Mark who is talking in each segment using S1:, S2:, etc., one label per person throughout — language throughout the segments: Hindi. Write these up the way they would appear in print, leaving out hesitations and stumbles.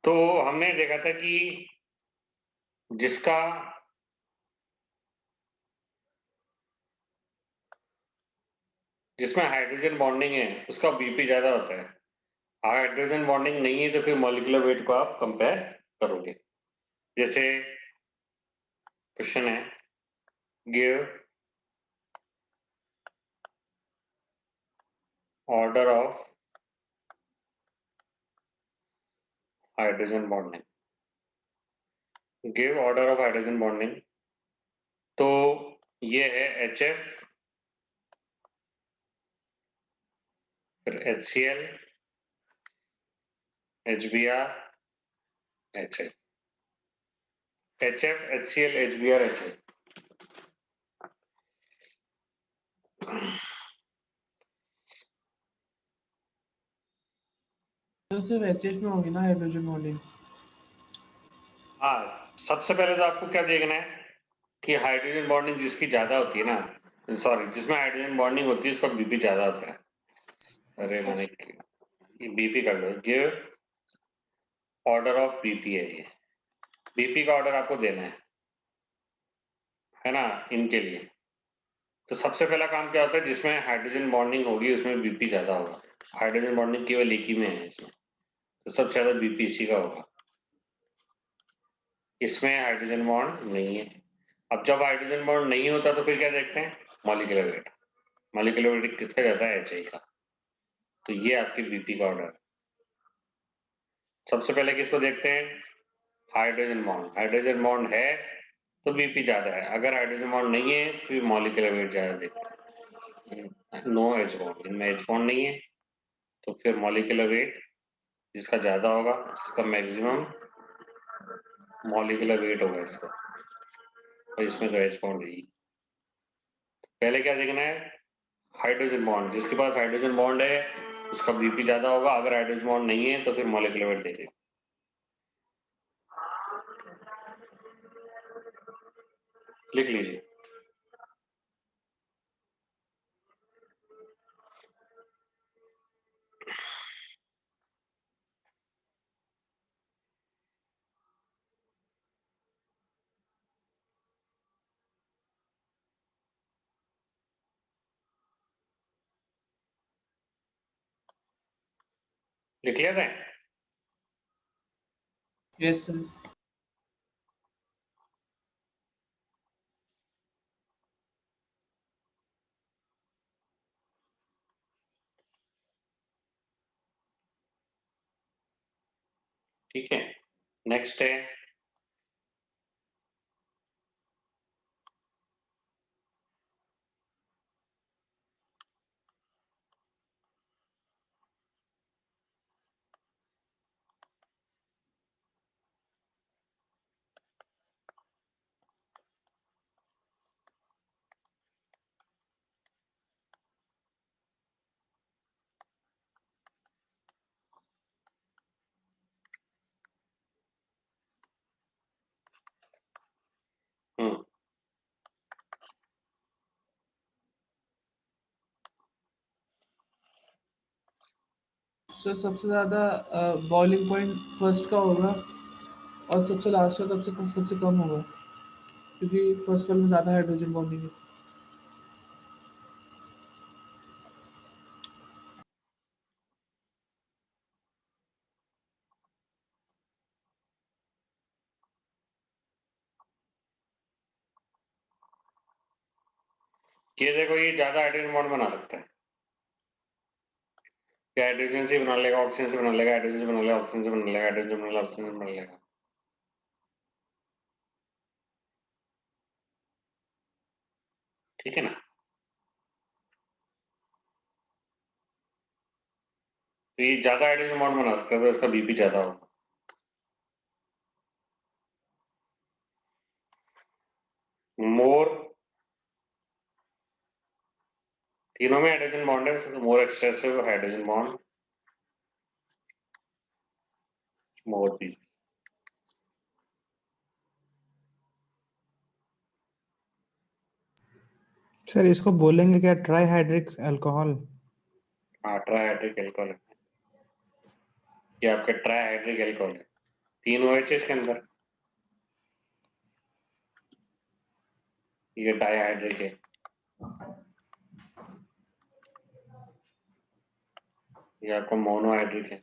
S1: तो हमने देखा था कि जिसका जिसमें हाइड्रोजन बॉन्डिंग है उसका बीपी ज्यादा होता है। हाइड्रोजन बॉन्डिंग नहीं है तो फिर मॉलिक्यूलर वेट को आप कंपेयर करोगे। जैसे क्वेश्चन है, give order of hydrogen bonding, give order of hydrogen bonding. तो ये है HF, फिर HCl, HBr, HI, HF, HCl, HBr, HI।
S2: तो सिर्फ HF में होगी ना हाइड्रोजन बॉन्डिंग?
S1: हाँ, सबसे पहले तो आपको क्या देखना है कि हाइड्रोजन बॉन्डिंग जिसकी ज्यादा होती है ना, सॉरी, जिसमें हाइड्रोजन बॉन्डिंग होती है उसका बीपी ज्यादा होता है। अरे मैंने बीपी कर लो, गिव ऑर्डर ऑफ बीपी है ये। बीपी का ऑर्डर आपको देना है ना, इनके लिए। तो सबसे पहला काम क्या होता है, जिसमें हाइड्रोजन बॉन्डिंग होगी उसमें बीपी ज्यादा होगा। हाइड्रोजन बॉन्डिंग केवल एक ही में है इसमें, तो सबसे ज्यादा बीपी इसी का होगा। इसमें हाइड्रोजन बॉन्ड नहीं है। अब जब हाइड्रोजन बॉन्ड नहीं होता तो फिर क्या देखते हैं, मॉलिक्यूलर वेट। मॉलिक्यूलर वेट किसका जाता है, HI का। तो ये आपकी बीपी का ऑर्डर है। सबसे पहले किसको देखते हैं, हाइड्रोजन बॉन्ड। हाइड्रोजन बॉन्ड है तो बीपी ज्यादा है, अगर हाइड्रोजन बॉन्ड नहीं है तो फिर मॉलिक्यूलर वेट ज्यादा देखते हैं। नो H बॉन्ड, इनमें H बॉन्ड नहीं है तो फिर मॉलिक्यूलर वेट जिसका ज्यादा होगा, इसका मैक्सिमम मॉलिक्यूलर वेट होगा इसका, और इसमें तो H बॉन्ड है। पहले क्या देखना है, हाइड्रोजन बॉन्ड। जिसके पास हाइड्रोजन बॉन्ड है उसका बीपी ज्यादा होगा, अगर हाइड्रोजन बॉन्ड नहीं है तो फिर मॉलिक्यूलर वेट देखें। लिख लीजिए। लिख लिया था?
S2: Yes sir.
S1: ठीक है, नेक्स्ट है
S2: सर सबसे ज़्यादा बॉइलिंग पॉइंट फर्स्ट का होगा और सबसे लास्ट का सबसे कम होगा, क्योंकि फर्स्ट वाले में ज़्यादा हाइड्रोजन बॉन्डिंग है।
S1: ये देखो, ये ज्यादा हाइड्रोजन बॉन्ड बना सकता है। क्या हाइड्रोजन से बना लेगा, ऑक्सीजन से बना लेगा, हाइड्रोजन से बना लेगा, ऑक्सीजन से बना लेगा, हाइड्रोजन से बना लेगा, ऑक्सीजन से बना लेगा। ठीक है ना। तो ये ज्यादा हाइड्रोजन बॉन्ड बना सकता है तो इसका बीपी ज्यादा होगा। मोर, तीनों में हाइड्रोजन बॉन्ड है तो मोर एक्सटेंसिव हाइड्रोजन बॉन्ड, मोर बीपी।
S3: सर इसको बोलेंगे क्या, ट्राईहाइड्रिक अल्कोहल?
S1: हाँ, ट्राईहाइड्रिक एल्कोहल है। ये आपका ट्राईहाइड्रिक एल्कोहल है। 3 OH इसके अंदर, ये डाइहाइड्रिक है, ये आपका मोनोहाइड्रिक है।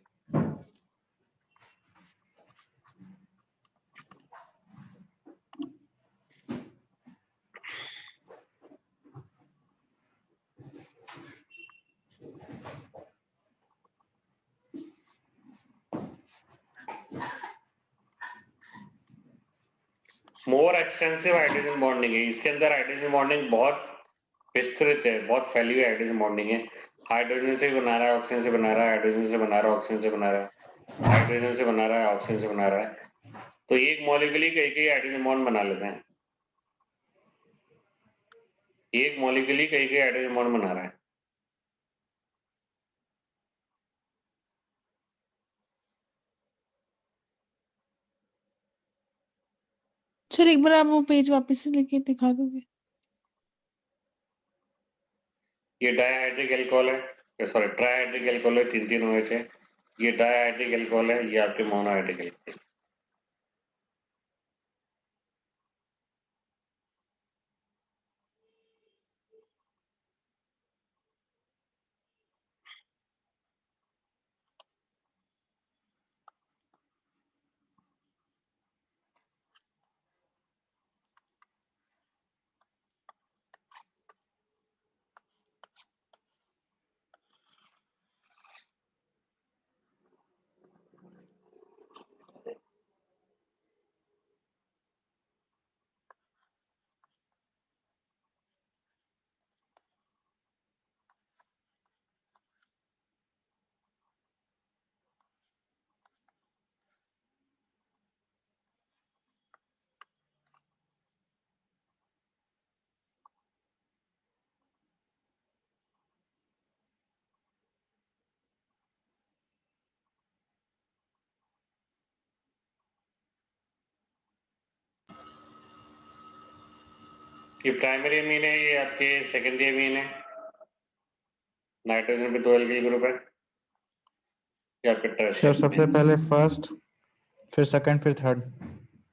S1: मोर एक्सटेंसिव हाइड्रोजन बॉन्डिंग है, इसके अंदर हाइड्रोजन बॉन्डिंग बहुत विस्तृत है, बहुत फैली हुई हाइड्रोजन बॉन्डिंग है। हाइड्रोजन से बना रहा है, ऑक्सीजन से बना रहा है, हाइड्रोजन से बना रहा है, ऑक्सीजन से बना रहा है, हाइड्रोजन से बना रहा है, ऑक्सीजन से बना रहा है। तो एक मॉलिक्यूल ही कई कई हाइड्रोजन बॉन्ड बना लेते हैं, एक मॉलिक्यूल ही कई कई हाइड्रोजन बॉन्ड बना रहा है।
S4: सर एक बार आप वो पेज वापस से लेके दिखा दोगे?
S1: ये डाइहाइड्रिक एल्कोहल है, सॉरी ट्राइहाइड्रिक एल्कोहल है, 3 OH है। ये डाइहाइड्रिक एल्कोहल है, ये आपके मोनोहाइड्रिक एल्कोहल है। ये प्राइमरी अमीन है, ये आपके सेकेंडरी अमीन है। नाइट्रोजन पे 2 एल्किल ग्रुप है, ये आपके
S3: सर
S1: टर्शियरी
S3: सबसे पहले फर्स्ट, फिर सेकंड, फिर थर्ड।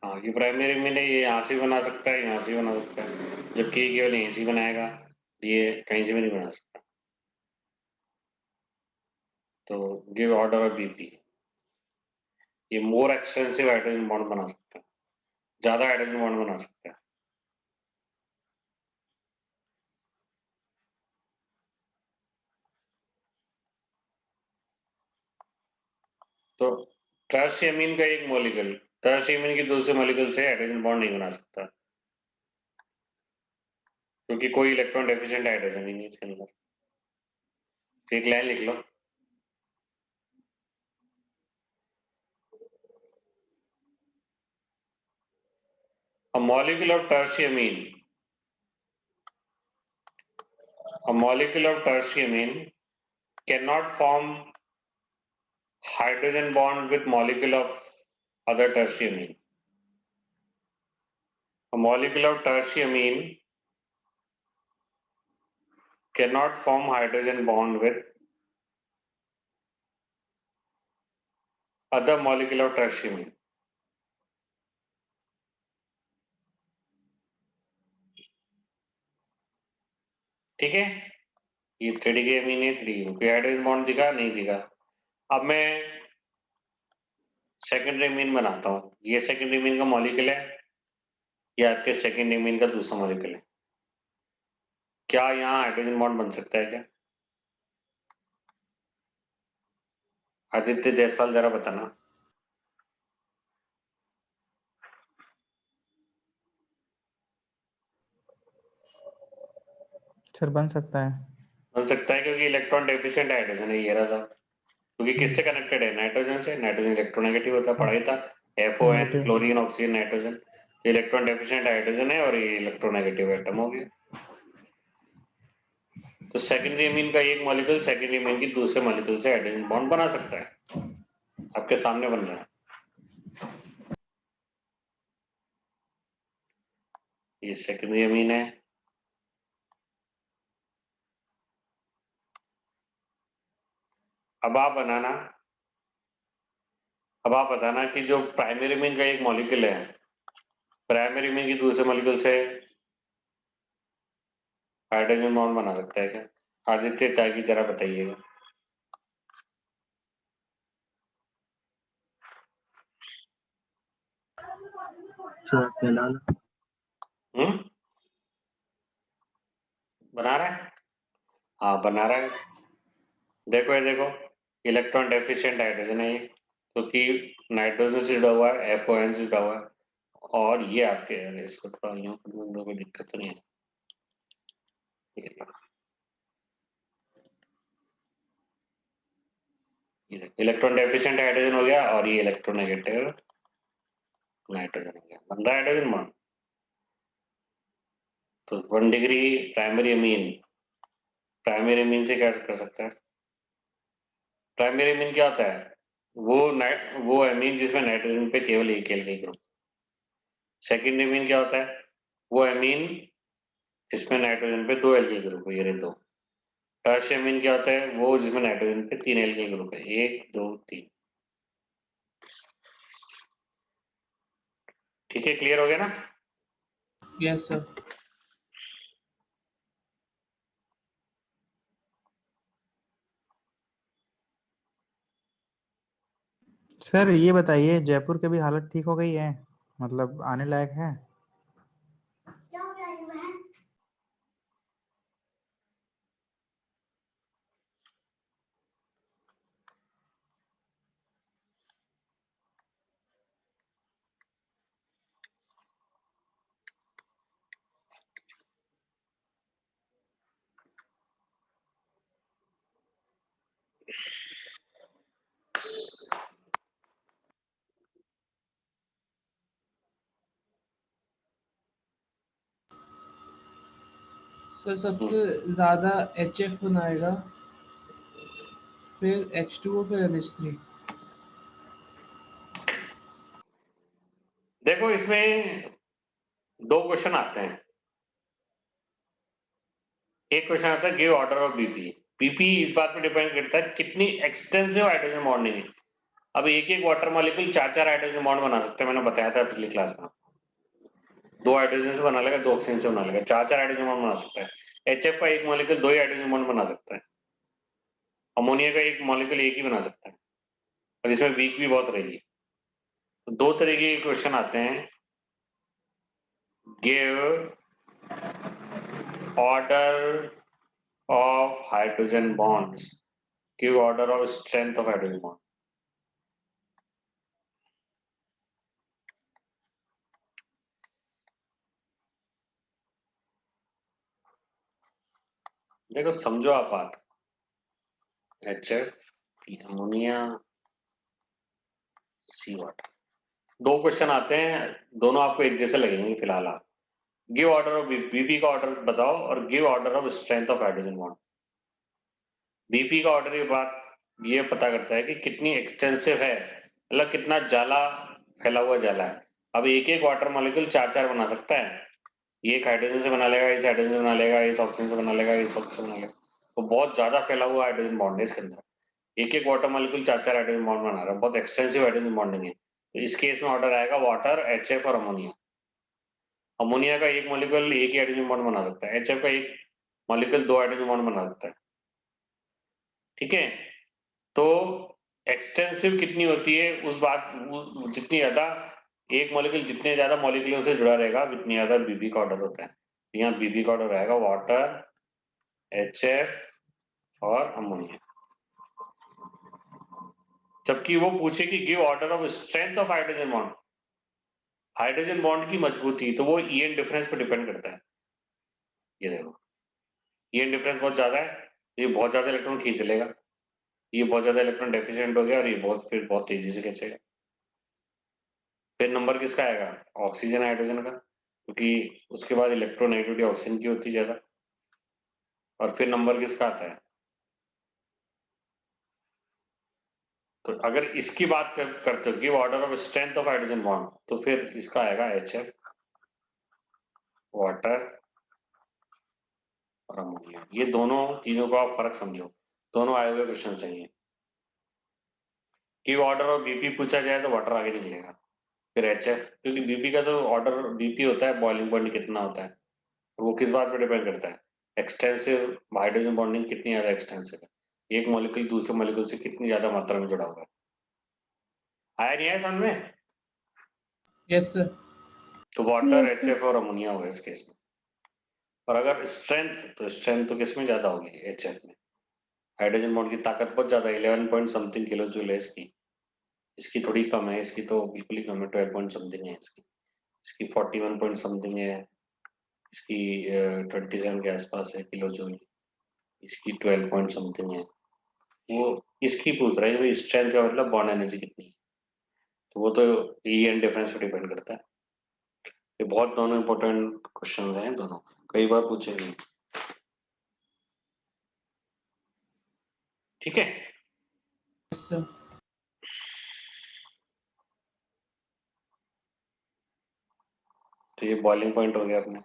S1: हाँ, ये प्राइमरी अमीन है, ये यहाँ से भी बना सकता है, यहाँ से भी बना सकता है, जबकि ये केवल यहीं से बनाएगा, ये कहीं से भी नहीं बना सकता। तो गिव ऑर्डर ऑफ BP, ये मोर एक्सटेंसिव हाइड्रोजन बॉन्ड बना सकता है, ज्यादा हाइड्रोजन बॉन्ड बना सकता है। तो टर्शियमीन का एक मॉलिक्यूल टर्शियमीन की दूसरे मॉलिक्यूल से हाइड्रोजन बॉन्ड नहीं बना सकता, क्योंकि कोई इलेक्ट्रॉन डेफिशिएंट हाइड्रोजन नहीं है इसके अंदर। एक लाइन लिख लो, a molecule of tertiamine cannot form hydrogen bond with molecule of other tertiamine. A molecule of tertiamine cannot form hydrogen bond with other molecule of tertiamine. ठीक है, ये 3D अमीन है, 3D कोई हाइड्रोजन बॉन्ड दिखा नहीं दिखा। अब मैं सेकेंडरी अमीन बनाता हूँ, ये सेकेंडरी अमीन का मॉलिक्यूल है, ये आपके सेकेंडरी अमीन का दूसरा मॉलिक्यूल है। क्या यहाँ हाइड्रोजन बॉन्ड बन सकता है क्या? आदित्य जायसवाल जरा बताना।
S3: सर बन सकता है।
S1: बन सकता है, क्योंकि इलेक्ट्रॉन डेफिशिएंट हाइड्रोजन है ये रहा साहब, क्योंकि किससे कनेक्टेड है? नाइट्रोजन से। नाइट्रोजन इलेक्ट्रोनेगेटिव होता है, पढ़ाई था, FON,
S3: negative.
S1: Chlorine, oxygen, nitrogen. Electron deficient hydrogen है और ये इलेक्ट्रोनेगेटिव एटम हो गया। तो सेकेंडरी अमीन का एक मॉलिक्यूल सेकेंडरी अमीन की दूसरे मॉलिक्यूल से हाइड्रोजन बॉन्ड बना सकता है, आपके सामने बन रहा है। ये सेकेंडरी अमीन है, अब आप बनाना, अब आप बताना कि जो प्राइमरी मीन का एक मॉलिक्यूल है, प्राइमरी मीन की दूसरे मॉलिक्यूल से हाइड्रोजन बॉन्ड बना सकता है क्या? आदित्य त्यागी जरा बताइएगा।
S5: सर पहला
S1: बना रहा है? हाँ बना रहा है। देखो ये देखो, इलेक्ट्रॉन डेफिशिएंट हाइड्रोजन है ये, क्योंकि नाइट्रोजन से जुड़ा हुआ है, FON से जुड़ा हुआ है, और ये आपके, अरे इसको थोड़ा यूं कर दूं तो कोई दिक्कत तो नहीं है। ये इलेक्ट्रॉन डेफिशिएंट हाइड्रोजन हो गया, और ये इलेक्ट्रोनेगेटिव नाइट्रोजन हो गया, बन रहा है हाइड्रोजन बॉन्ड। तो 1 डिग्री प्राइमरी अमीन से क्या कर सकता है? प्राइमरी अमीन क्या होता है? वो अमीन जिसमें नाइट्रोजन पे केवल एक एल्काइल ग्रुप। सेकेंडरी अमीन क्या होता है? वो अमीन जिसमें नाइट्रोजन पे 2 एल्काइल ग्रुप है, ये रहे 2। टर्शियरी अमीन क्या होता है? वो जिसमें नाइट्रोजन पे 3 एल्काइल ग्रुप है, 1 2 3। ठीक है, क्लियर हो गया ना?
S2: Yes sir.
S3: सर ये बताइए, जयपुर की भी हालत ठीक हो गई है, मतलब आने लायक है?
S2: सर सबसे ज़्यादा HF बनाएगा, फिर H2O, फिर NH3।
S1: देखो इसमें 2 क्वेश्चन आते हैं। एक क्वेश्चन आता है give order of BP. BP इस बात पे डिपेंड करता है कितनी एक्सटेंसिव हाइड्रोजन बॉन्डिंग है। अब एक वाटर मॉलिक्यूल 4 हाइड्रोजन बॉन्ड बना सकते हैं, मैंने बताया था पिछली क्लास में। 2 हाइड्रोजन से बना लेगा, 2 ऑक्सीजन से बना लेगा, 4 हाइड्रोजन बॉन्ड बना सकता है। HF का एक मॉलिक्यूल 2 ही हाइड्रोजन बॉन्ड बना सकता है। अमोनिया का एक मॉलिक्यूल एक ही बना सकता है, और इसमें वीक भी बहुत रहेगी। तो 2 तरीके के क्वेश्चन आते हैं। Give order of hydrogen bonds, give order of strength of hydrogen bond. देखो समझो आप बात, HF, अमोनिया, सी वाटर। 2 क्वेश्चन आते हैं, दोनों आपको एक जैसे लगेंगे फिलहाल। आप गिव ऑर्डर ऑफ बीपी का ऑर्डर बताओ, और give order of strength of hydrogen bond. BP का ऑर्डर ये बात ये पता करता है कि कितनी एक्सटेंसिव है, मतलब कितना जाला फैला हुआ जाला है। अब एक वाटर मॉलिक्यूल 4 बना सकता है। ये एक हाइड्रोजन से बना लेगा, इस हाइड्रोजन से बना लेगा, इस ऑक्सीजन से बना लेगा, इस ऑक्सीजन से बना लेगा। तो बहुत ज्यादा फैला हुआ हाइड्रोजन बॉन्ड है इसके अंदर। एक वाटर मॉलिक्यूल 4 हाइड्रोजन बॉन्ड बना रहा है, बहुत एक्सटेंसिव हाइड्रोजन बॉन्डिंग है। तो इस केस में ऑर्डर आएगा वाटर, HF और अमोनिया। अमोनिया का एक मॉलिक्यूल एक ही हाइड्रोजन बॉन्ड बना सकता है, HF का एक मॉलिक्यूल 2 हाइड्रोजन बॉन्ड बना सकता है। ठीक है, तो एक्सटेंसिव कितनी होती है जितनी ज्यादा एक मॉलिक्यूल, जितने ज्यादा मॉलिक्यूलों से जुड़ा रहेगा उतनी ज्यादा बीबी का ऑर्डर होता है। यहाँ बीबी का ऑर्डर रहेगा वाटर, HF और अमोनिया। जबकि वो पूछे कि give order of strength of hydrogen bond, hydrogen bond की मजबूती, तो वो EN डिफरेंस पर डिपेंड करता है। ये देखो EN डिफरेंस बहुत ज्यादा है, ये बहुत ज्यादा इलेक्ट्रॉन खींच लेगा, ये बहुत ज्यादा इलेक्ट्रॉन डेफिशिएंट हो गया, और ये बहुत तेजी से खींचेगा। फिर नंबर किसका आएगा? ऑक्सीजन हाइड्रोजन का, क्योंकि उसके बाद इलेक्ट्रोनेगेटिविटी ऑक्सीजन की होती है ज्यादा। और फिर नंबर किसका आता है? तो अगर इसकी बात करते हो give order of strength of hydrogen bond, तो फिर इसका आएगा HF, वाटर और अमोनिया। ये दोनों चीजों का आप फर्क समझो, दोनों आए हुए क्वेश्चन चाहिए। कि ऑर्डर और बीपी पूछा जाए तो वाटर आगे निकलेगा, फिर HF, क्योंकि बीपी का तो ऑर्डर बीपी होता है, बॉइलिंग पॉइंट कितना होता है, वो किस बात पर डिपेंड करता है, एक्सटेंसिव हाइड्रोजन बॉन्डिंग कितनी ज्यादा एक्सटेंसिव है, एक मॉलिक्यूल दूसरे मॉलिक्यूल से कितनी ज्यादा मात्रा में जुड़ा हुआ है। आया नहीं है समझ में?
S2: Yes sir.
S1: तो वाटर,
S4: Yes, sir.
S1: HF और अमोनिया होगा इस केस में। और अगर स्ट्रेंथ तो किस में ज्यादा होगी, HF में। हाइड्रोजन बॉन्ड की ताकत बहुत ज्यादा है, 11 पॉइंट समथिंग किलो जूल है इसकी, इसकी थोड़ी कम है, इसकी तो बिल्कुल ही कम है, 12 पॉइंट समथिंग है इसकी 41 पॉइंट समथिंग है, इसकी 27 के आसपास है किलो जूल, इसकी 12 पॉइंट समथिंग है। वो इसकी पूछ रहा है भाई स्ट्रेंथ का मतलब बॉन्ड एनर्जी कितनी है, तो वो तो ई एंड डिफरेंस पे डिपेंड करता है। ये बहुत दोनों इंपॉर्टेंट क्वेश्चन हैं दोनों, कई बार पूछे गए। ठीक है,
S2: यस सर।
S1: तो ये बॉइलिंग पॉइंट हो गया अपने।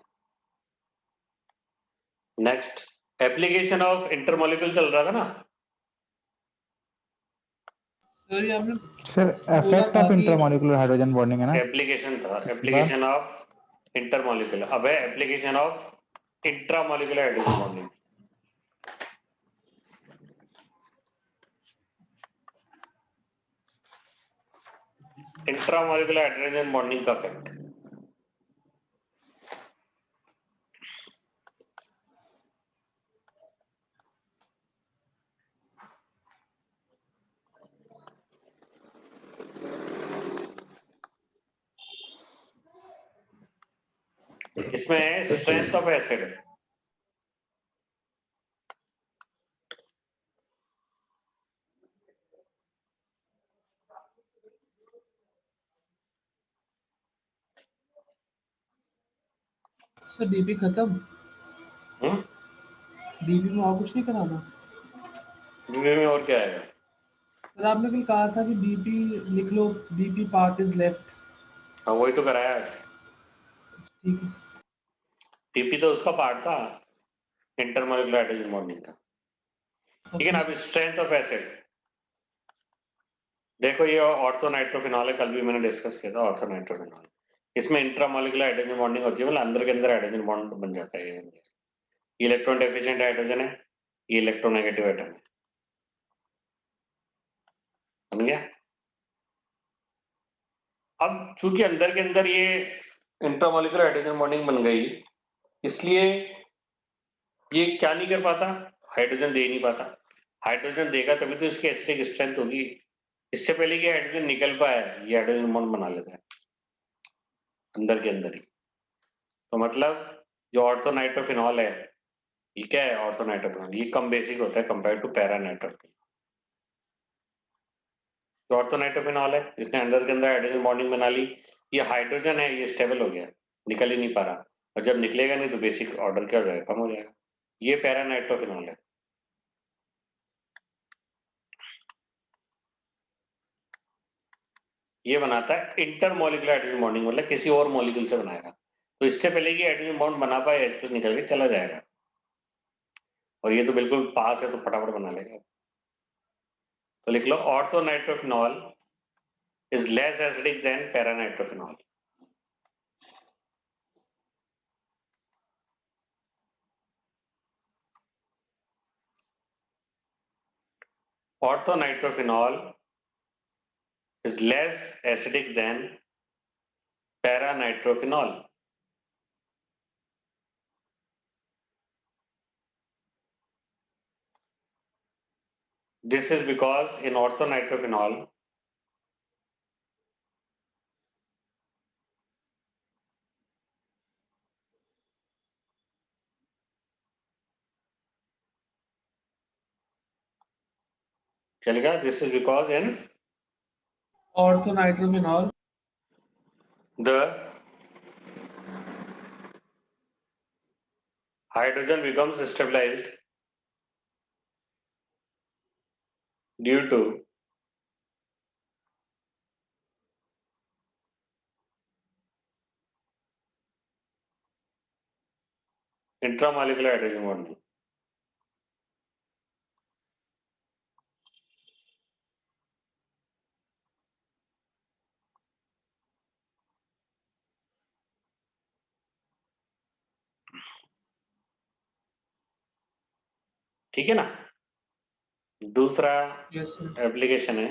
S1: नेक्स्ट, एप्लीकेशन ऑफ इंटरमॉलिक्यूल चल रहा था ना।
S2: सर ये आपने
S3: सर
S2: बोला
S3: इफेक्ट
S2: था
S3: ऑफ
S2: कि
S3: इंटरमॉलिक्यूलर हाइड्रोजन बॉन्डिंग है ना?
S1: एप्लीकेशन था,
S3: उसके बाद
S1: एप्लीकेशन ऑफ इंटरमॉलिक्यूलर, अब है application of intramolecular hydrogen bonding. Intramolecular hydrogen bonding का इफेक्ट। इसमें है strength of acid,
S2: sir DP खत्म, डीपी में और कुछ नहीं करा था।
S1: बीबी में और क्या आएगा?
S2: सर आपने कल कहा था कि डीपी लिख लो, डीपी पार्ट इज लेफ्ट।
S1: हाँ वही तो कराया है,
S2: ठीक है
S1: टीपी तो उसका पार्ट था इंटरमॉलिक्यूलर हाइड्रोजन बॉन्डिंग का। ठीक है ना। अब स्ट्रेंथ ऑफ एसिड देखो, ये ऑर्थोनाइट्रोफिनॉल है, कल भी मैंने डिस्कस किया था ऑर्थोनाइट्रोफिनॉल। इसमें इंट्रामॉलिक्यूलर हाइड्रोजन बॉन्डिंग होती है, मतलब अंदर के अंदर हाइड्रोजन बॉन्ड बन जाता है। ये इलेक्ट्रॉन डेफिशिएंट हाइड्रोजन है, ये इलेक्ट्रोनेगेटिव एटम है, समझ गया। अब चूंकि अंदर के अंदर ये इंट्रामॉलिक्यूलर हाइड्रोजन बॉन्डिंग बन गई, इसलिए ये क्या नहीं कर पाता, हाइड्रोजन दे नहीं पाता। हाइड्रोजन देगा तभी तो इसकी एसिडिक स्ट्रेंथ होगी। इससे पहले कि हाइड्रोजन निकल पाए, ये हाइड्रोजन बॉन्ड बना लेता है अंदर के अंदर ही। तो मतलब जो ऑर्थोनाइट्रोफिनॉल है, ये क्या है, ऑर्थोनाइट्रोफिनॉल ये कम बेसिक होता है कंपेयर टू पैरानाइट्रोफिनॉल। जो ऑर्थोनाइट्रोफिनॉल है, इसने अंदर के अंदर हाइड्रोजन बॉन्डिंग बना ली, ये हाइड्रोजन है, ये स्टेबल हो गया, निकल ही नहीं पा रहा, और जब निकलेगा नहीं तो बेसिक ऑर्डर क्या हो जाएगा, कम हो जाएगा। ये पैरानाइट्रोफिनॉल है। ये बनाता है इंटरमॉलिक्यूलर हाइड्रोजन बॉन्डिंग, मतलब किसी और मॉलिक्यूल से बनाएगा, तो इससे पहले कि हाइड्रोजन बॉन्ड बना पाए H+ निकल के चला जाएगा, और ये तो बिल्कुल पास है तो फटाफट बना लेगा। तो लिख लो orthonitrophenol is less acidic than paranitrophenol. Orthonitrophenol is less acidic than paranitrophenol. This is because in orthonitrophenol, क्या लिखा? This is because in
S2: orthonitrophenol
S1: the hydrogen becomes stabilized due to intramolecular hydrogen bonding. ठीक है ना। दूसरा
S2: यस सर।
S1: एप्लीकेशन है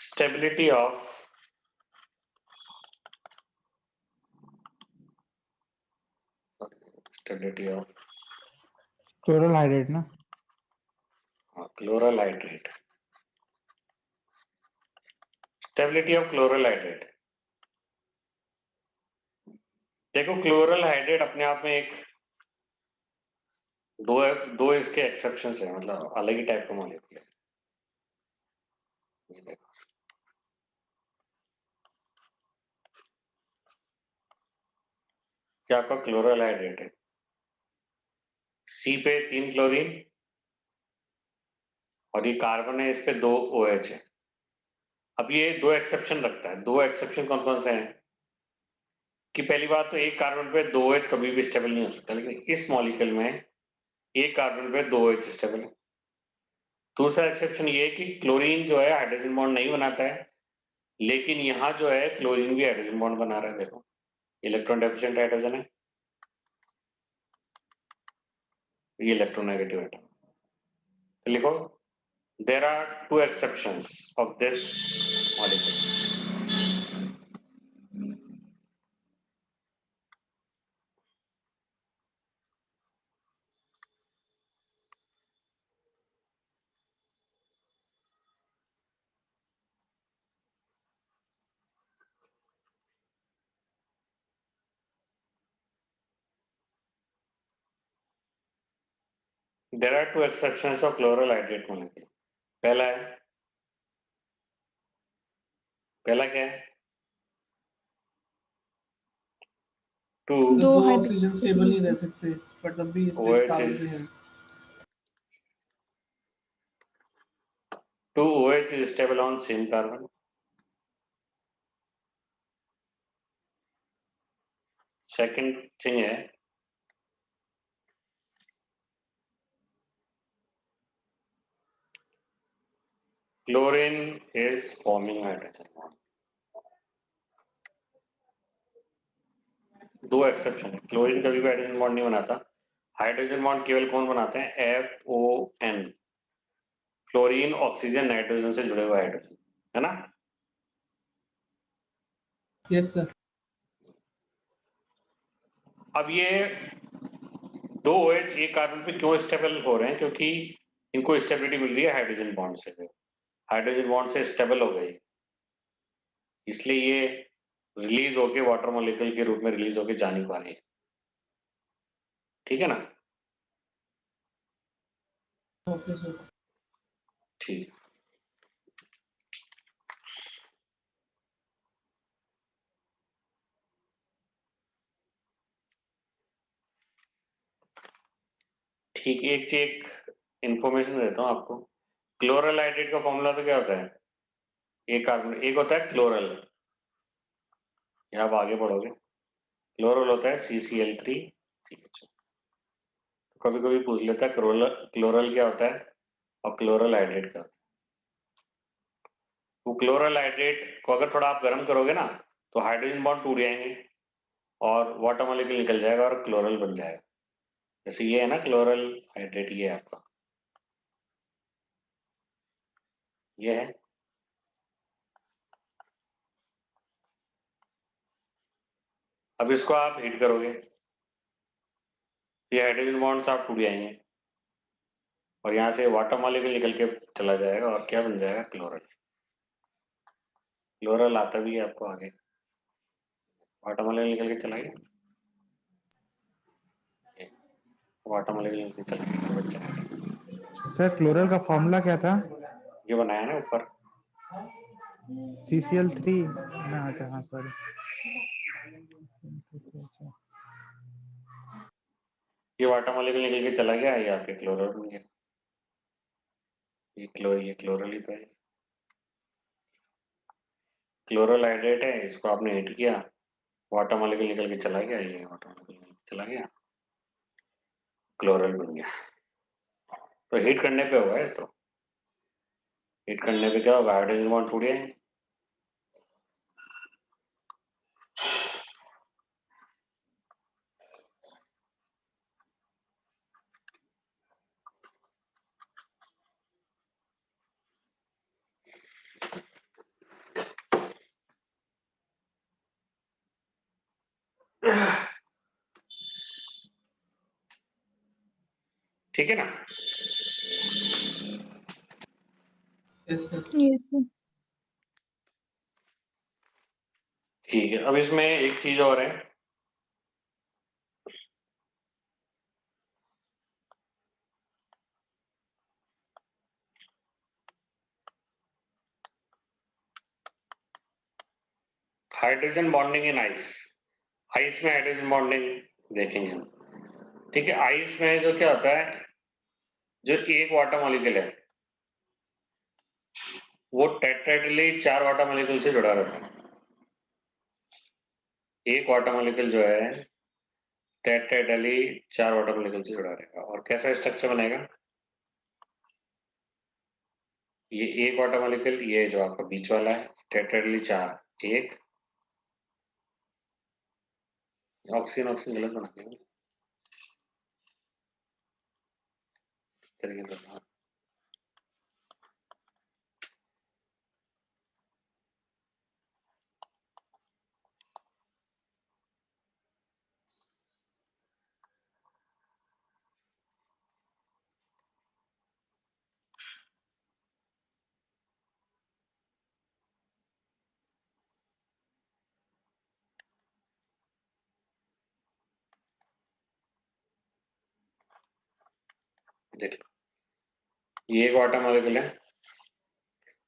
S1: स्टेबिलिटी ऑफ
S3: क्लोरल हाइड्रेट ना।
S1: Chloral hydrate. Stability of chloral hydrate. देखो क्लोरल हाइड्रेट अपने आप में एक दो इसके एक्सेप्शंस है, मतलब अलग ही टाइप का मॉलिक्यूल है। ये देखो क्या आपका क्लोरल हाइड्रेट है, सी पे 3 क्लोरीन और ये कार्बन है, इस पे 2 OH है। अब ये 2 एक्सेप्शन रखता है। 2 एक्सेप्शन कौन कौन से हैं कि पहली बात तो एक कार्बन पे 2 OH कभी भी स्टेबल नहीं हो सकता, लेकिन इस मॉलिक्यूल में एक कार्बन पे 2 OH स्टेबल है। दूसरा एक्सेप्शन ये है कि क्लोरीन जो है हाइड्रोजन बॉन्ड नहीं बनाता है, लेकिन यहाँ जो है क्लोरीन भी हाइड्रोजन बॉन्ड बना रहा है। देखो इलेक्ट्रॉन डेफिशिएंट हाइड्रोजन है, ये इलेक्ट्रोनेगेटिव एटम। तो लिखो there are 2 exceptions of this molecule. There are 2 exceptions of chloral hydrate molecule. पहला क्या है 2
S4: दो
S2: दो
S4: हाइड्रोजन
S2: ऑक्सीजन स्टेबल नहीं रह सकते, पर तब भी
S1: OH
S2: इस कार्बन पे है।
S1: 2 OH is stable on same carbon. Second thing है chlorine is forming hydrogen bond. 2 exception है, क्लोरीन कभी भी हाइड्रोजन बॉन्ड नहीं बनाता। हाइड्रोजन बॉन्ड केवल कौन बनाते हैं, FON। क्लोरीन ऑक्सीजन नाइट्रोजन से जुड़े हुए हाइड्रोजन, है ना।
S2: Yes sir.
S1: अब ये 2 OH एक कार्बन पे क्यों स्टेबल हो रहे हैं, क्योंकि इनको स्टेबिलिटी मिल रही है हाइड्रोजन बॉन्ड से। हाइड्रोजन बॉन्ड से स्टेबल हो गई, इसलिए ये रिलीज होके वाटर मॉलिक्यूल के रूप में रिलीज होके जा नहीं पा रही है। ठीक है ना।
S2: Okay sir.
S1: ठीक। ठीक, एक इंफॉर्मेशन देता हूँ आपको। क्लोरल हाइड्रेट का फॉर्मूला तो क्या होता है, एक कार्बन एक होता है क्लोरल, यहाँ आप आगे पढ़ोगे। क्लोरल होता है CCl3। कभी कभी पूछ लेता है क्लोरल क्या होता है और क्लोरल हाइड्रेट क्या होता है। वो क्लोरल हाइड्रेट को अगर थोड़ा आप गर्म करोगे ना, तो हाइड्रोजन बॉन्ड टूट जाएंगे और वाटर मॉलिक्यूल निकल जाएगा और क्लोरल बन जाएगा। जैसे ये है ना क्लोरल हाइड्रेट, ये है आपका, ये है। अब इसको आप हीट करोगे, ये हाइड्रोजन बॉन्ड्स आप टूट जाएंगे और यहाँ से वाटर मॉलिक्यूल निकल के चला जाएगा और क्या बन जाएगा, क्लोरल। क्लोरल आता भी है आपको आगे, वाटर मॉलिक्यूल निकल के चला गया, वाटर मॉलिक्यूल निकल के चला गया।
S3: सर क्लोरल का फॉर्मूला क्या था?
S1: ये बनाया ना ऊपर,
S3: CCl3 ना। अच्छा हाँ सॉरी।
S1: ये वाटर मॉलिक्यूल निकल के चला गया, ये आपके क्लोरल बन गया। ये क्लोरल ही तो है। क्लोरल हाइड्रेट है, इसको आपने हीट किया, वाटर मॉलिक्यूल निकल के चला गया, ये वाटर मॉलिक्यूल निकल के चला गया, क्लोरल बन गया। तो हीट करने पे होगा ये, तो हीट करने पे क्या होगा, हाइड्रोजन बॉन्ड टूट जाएंगे। ठीक है ना?
S2: Yes sir.
S4: Yes sir.
S1: ठीक है, अब इसमें एक चीज और है, hydrogen bonding in ice. Ice में हाइड्रोजन बॉन्डिंग देखेंगे हम। ठीक है, आइस में जो क्या होता है, जो एक वाटर मॉलिक्यूल है वो टेट्राहेड्रली 4 वाटर मॉलिक्यूल से जुड़ा रहता है। एक वाटर मॉलिक्यूल जो है टेट्राहेड्रली 4 वाटर मॉलिक्यूल से जुड़ा रहेगा। और कैसा स्ट्रक्चर बनेगा, ये एक वाटर मॉलिक्यूल, ये जो आपका बीच वाला है टेट्राहेड्रली 4, एक ऑक्सीजन ऑक्सीजन गलत बना दिया तरीके से। देख लो, ये एक वाटर मॉलिक्यूल है,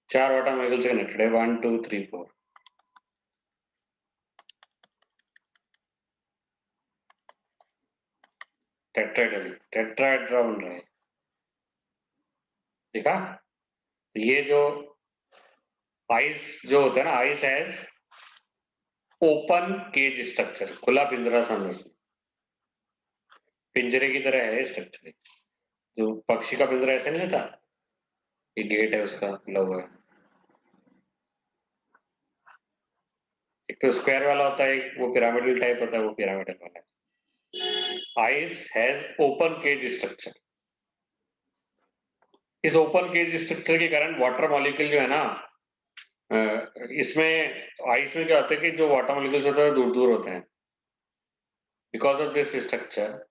S1: 4 वाटर मॉलिक्यूल से कनेक्टेड है, 1 2 3 4। टेट्राहेड्रली टेट्राहेड्रा बन रहा है, देखा? ये जो आइस जो होता है ना, ice has open cage structure, खुला पिंजरा संरचना, पिंजरे की तरह है स्ट्रक्चर। जो पक्षी का पिंजरा ऐसे नहीं होता, ये गेट है उसका खुला हुआ है। एक तो स्क्वायर वाला होता है, एक वो पिरामिडल टाइप होता है, वो पिरामिडल वाला है। Ice has open cage structure. इस ओपन केज स्ट्रक्चर के कारण वाटर मॉलिक्यूल जो है ना, इसमें आइस में क्या होता है कि जो वाटर मॉलिक्यूल्स होते हैं दूर दूर होते हैं। Because of this structure,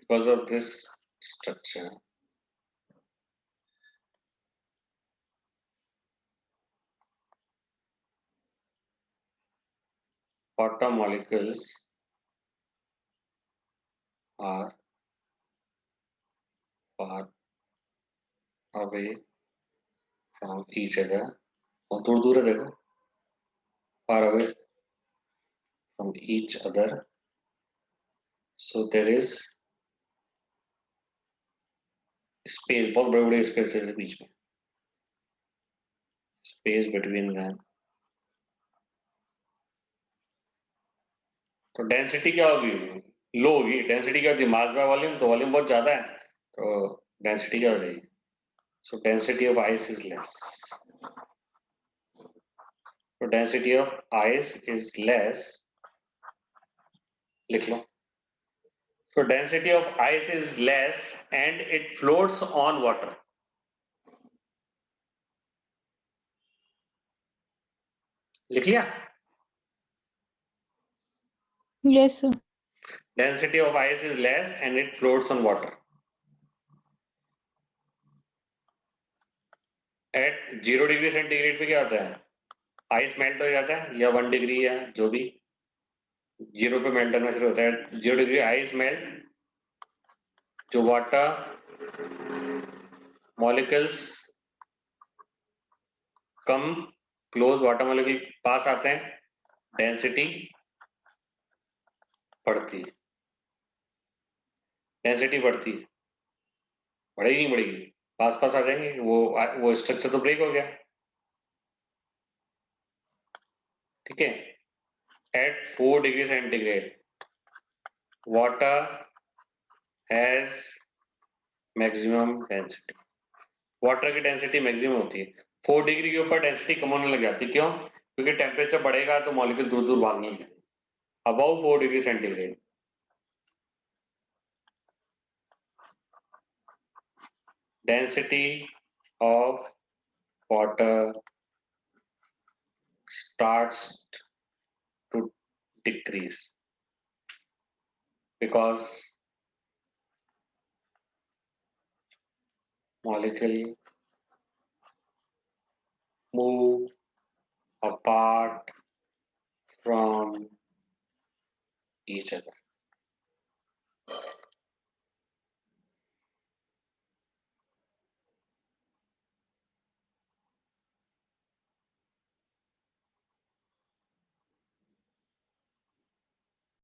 S1: because of this structure, water molecules are far away from each other. और दूर दूर है देखो, far away from each other, so there is space, बहुत बड़े बड़े स्पेसेस है बीच में, space between them। तो डेंसिटी क्या होगी, लो होगी। डेंसिटी क्या होती है, मास बाय वॉल्यूम, तो वॉल्यूम बहुत ज्यादा है तो डेंसिटी क्या हो जाएगी, so density of ice is less. तो density of ice is less, लिख लो। So density of ice is less and it floats on water. लिख लिया?
S4: Yes sir.
S1: Density of ice is less and it floats on water. At 0 degree centigrade पे क्या होता है, आइस मेल्ट हो जाता है, या 1 डिग्री या जो भी 0 पे मेल्ट होना शुरू होता है। 0 डिग्री आइस मेल्ट, जो water molecules come close water molecule पास आते हैं, डेंसिटी बढ़ती है। डेंसिटी बढ़ती है, बढ़ेगी नहीं बढ़ेगी, पास पास आ जाएंगे, वो स्ट्रक्चर तो ब्रेक हो गया। ठीक है, at 4 degree centigrade water has maximum density. Water की डेंसिटी मैक्सिमम होती है। 4 डिग्री के ऊपर डेंसिटी कम होने लग जाती है, क्यों? क्योंकि टेम्परेचर बढ़ेगा तो मॉलिक्यूल दूर दूर भागने लगेंगे। Above 4 degree centigrade density of water starts to decrease because molecule move apart from each other.